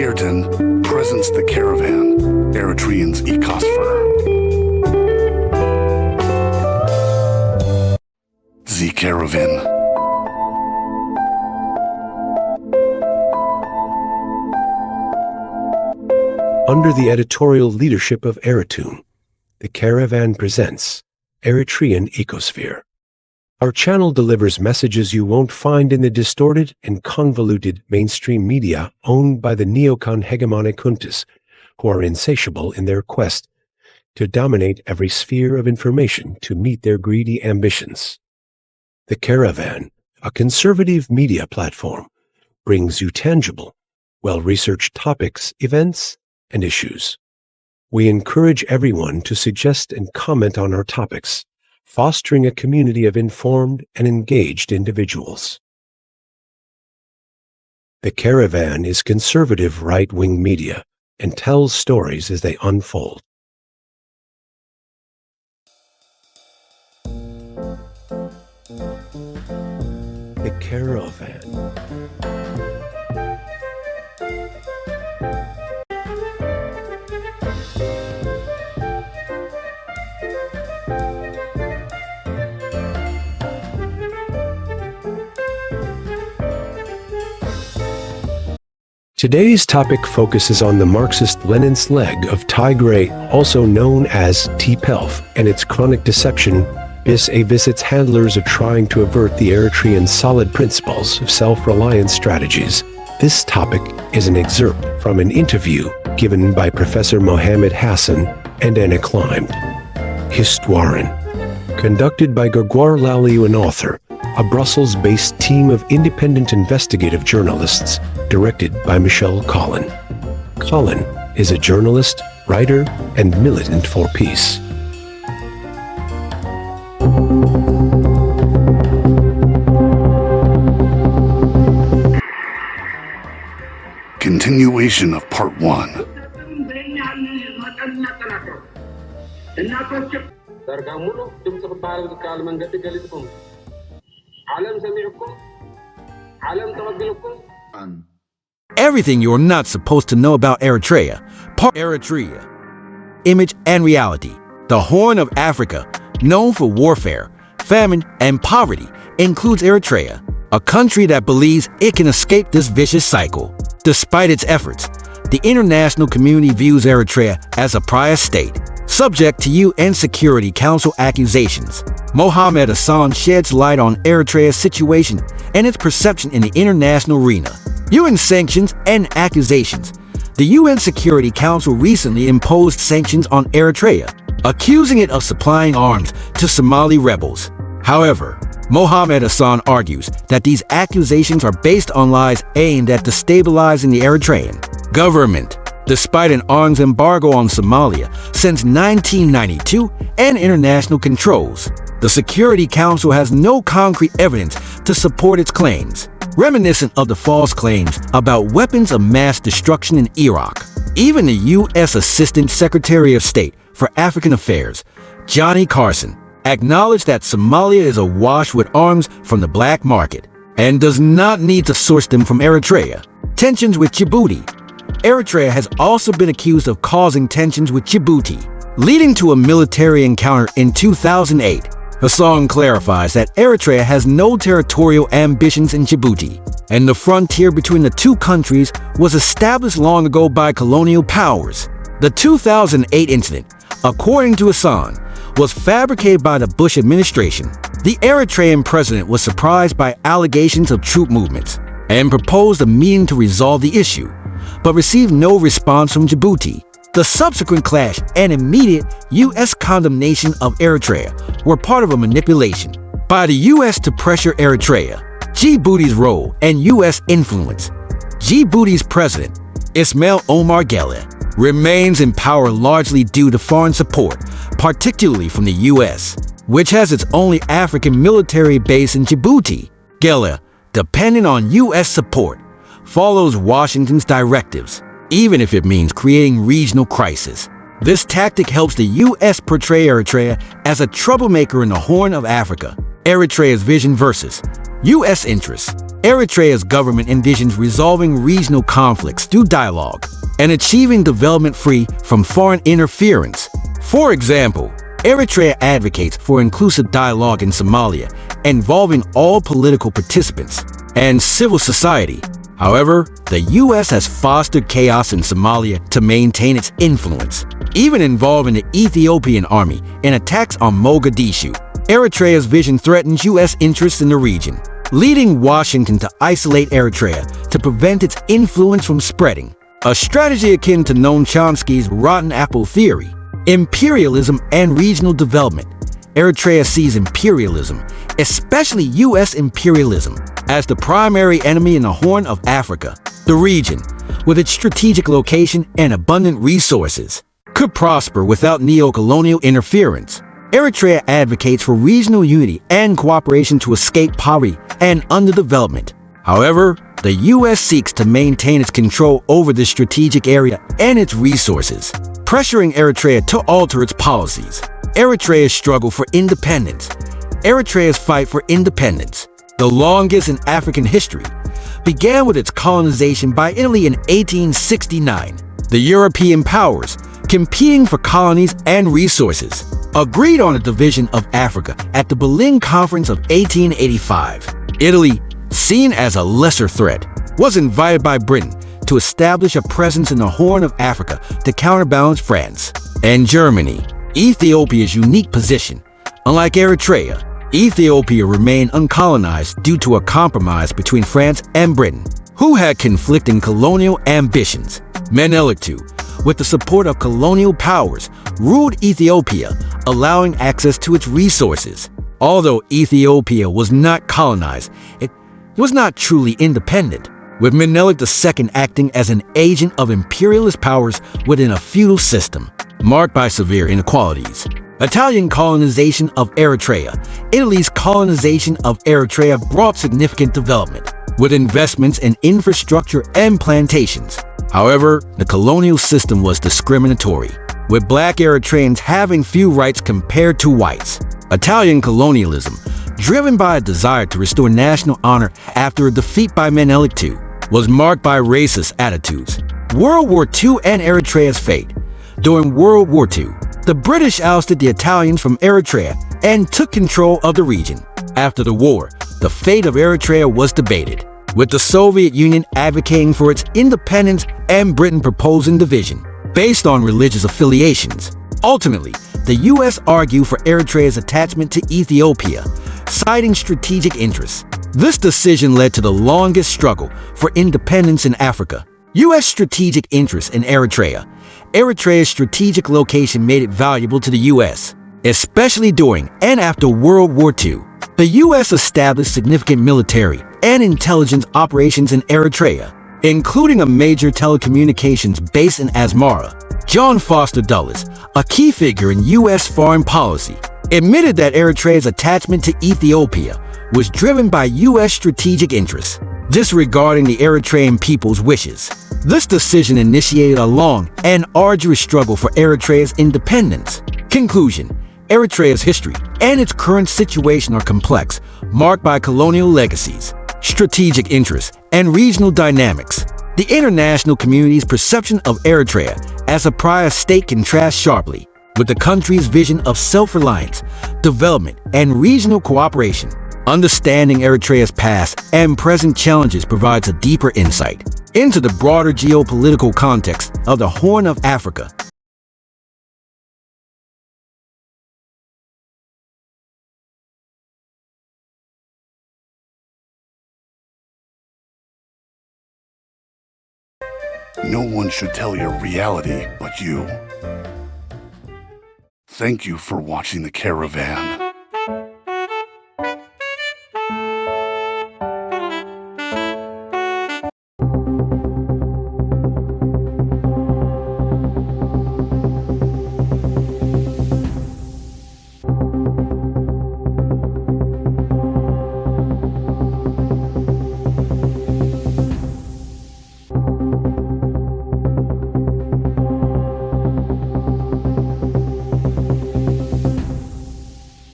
EriTune presents the caravan, Eritrean's ecosphere. The caravan. Under the editorial leadership of EriTune, the Caravan presents Eritrean Ecosphere. Our channel delivers messages you won't find in the distorted and convoluted mainstream media owned by the neocon hegemonic juntas, who are insatiable in their quest to dominate every sphere of information to meet their greedy ambitions. The Caravan, a conservative media platform, brings you tangible, well-researched topics, events, and issues. We encourage everyone to suggest and comment on our topics, fostering a community of informed and engaged individuals. The Caravan is conservative right-wing media and tells stories as they unfold. The Caravan. Today's topic focuses on the Marxist-Leninist leg of Tigray, also known as TPLF, and its chronic deception vis-a-vis its handlers are trying to avert the Eritrean solid principles of self-reliant strategies. This topic is an excerpt from an interview given by Professor Mohammed Hassan and an acclaimed historian, conducted by Grégoire Laliou, an author, a Brussels-based team of independent investigative journalists directed by Michel Collin. Collin is a journalist, writer, and militant for peace. Continuation of Part 1. Everything you're not supposed to know about Eritrea. Part Eritrea. Image and reality. The Horn of Africa, known for warfare, famine, and poverty, includes Eritrea, a country that believes it can escape this vicious cycle. Despite its efforts, the international community views Eritrea as a pariah state, subject to UN Security Council accusations. Mohammed Hassan sheds light on Eritrea's situation and its perception in the international arena. UN sanctions and accusations. The UN Security Council recently imposed sanctions on Eritrea, accusing it of supplying arms to Somali rebels. However, Mohammed Hassan argues that these accusations are based on lies aimed at destabilizing the Eritrean government. Despite an arms embargo on Somalia since 1992 and international controls, the Security Council has no concrete evidence to support its claims, reminiscent of the false claims about weapons of mass destruction in Iraq. Even the U.S. Assistant Secretary of State for African Affairs, Johnny Carson, acknowledged that Somalia is awash with arms from the black market and does not need to source them from Eritrea. Tensions with Djibouti. Eritrea has also been accused of causing tensions with Djibouti, leading to a military encounter in 2008. Hassan clarifies that Eritrea has no territorial ambitions in Djibouti, and the frontier between the two countries was established long ago by colonial powers. The 2008 incident, according to Hassan, was fabricated by the Bush administration. The Eritrean president was surprised by allegations of troop movements and proposed a meeting to resolve the issue, but received no response from Djibouti. The subsequent clash and immediate U.S. condemnation of Eritrea were part of a manipulation by the U.S. to pressure Eritrea. Djibouti's role and U.S. influence. Djibouti's president, Ismail Omar Guelleh, remains in power largely due to foreign support, particularly from the U.S., which has its only African military base in Djibouti. Guelleh, dependent on U.S. support, follows Washington's directives, even if it means creating regional crisis. This tactic helps the U.S. portray Eritrea as a troublemaker in the Horn of Africa. Eritrea's vision versus U.S. interests. Eritrea's government envisions resolving regional conflicts through dialogue and achieving development free from foreign interference. For example, Eritrea advocates for inclusive dialogue in Somalia involving all political participants and civil society. However, the U.S. has fostered chaos in Somalia to maintain its influence, even involving the Ethiopian army in attacks on Mogadishu. Eritrea's vision threatens U.S. interests in the region, leading Washington to isolate Eritrea to prevent its influence from spreading, a strategy akin to Noam Chomsky's rotten apple theory. Imperialism and regional development. Eritrea sees imperialism, especially U.S. imperialism, as the primary enemy in the Horn of Africa. The region, with its strategic location and abundant resources, could prosper without neo-colonial interference. Eritrea advocates for regional unity and cooperation to escape poverty and underdevelopment. However, the U.S. seeks to maintain its control over this strategic area and its resources, pressuring Eritrea to alter its policies. Eritrea's struggle for independence. Eritrea's fight for independence, the longest in African history, began with its colonization by Italy in 1869. The European powers, competing for colonies and resources, agreed on a division of Africa at the Berlin Conference of 1885. Italy, seen as a lesser threat, was invited by Britain to establish a presence in the Horn of Africa to counterbalance France and Germany. Ethiopia's unique position. Unlike Eritrea, Ethiopia remained uncolonized due to a compromise between France and Britain, who had conflicting colonial ambitions. Menelik II, with the support of colonial powers, ruled Ethiopia, allowing access to its resources. Although Ethiopia was not colonized, it was not truly independent, with Menelik II acting as an agent of imperialist powers within a feudal system, marked by severe inequalities. Italian colonization of Eritrea. Italy's colonization of Eritrea brought significant development, with investments in infrastructure and plantations. However, the colonial system was discriminatory, with black Eritreans having few rights compared to whites. Italian colonialism, driven by a desire to restore national honor after a defeat by Menelik II, was marked by racist attitudes. World War II and Eritrea's fate. During World War II, the British ousted the Italians from Eritrea and took control of the region. After the war, the fate of Eritrea was debated, with the Soviet Union advocating for its independence and Britain proposing division based on religious affiliations. Ultimately, the U.S. argued for Eritrea's attachment to Ethiopia, citing strategic interests. This decision led to the longest struggle for independence in Africa. U.S. strategic interest in Eritrea. Eritrea's strategic location made it valuable to the U.S., especially during and after World War II. The U.S. established significant military and intelligence operations in Eritrea, including a major telecommunications base in Asmara. John Foster Dulles, a key figure in U.S. foreign policy, admitted that Eritrea's attachment to Ethiopia was driven by U.S. strategic interests, disregarding the Eritrean people's wishes. This decision initiated a long and arduous struggle for Eritrea's independence. Conclusion: Eritrea's history and its current situation are complex, marked by colonial legacies, strategic interests, and regional dynamics. The international community's perception of Eritrea as a pariah state contrasts sharply with the country's vision of self-reliance, development, and regional cooperation. Understanding Eritrea's past and present challenges provides a deeper insight into the broader geopolitical context of the Horn of Africa. No one should tell your reality but you. Thank you for watching The Caravan.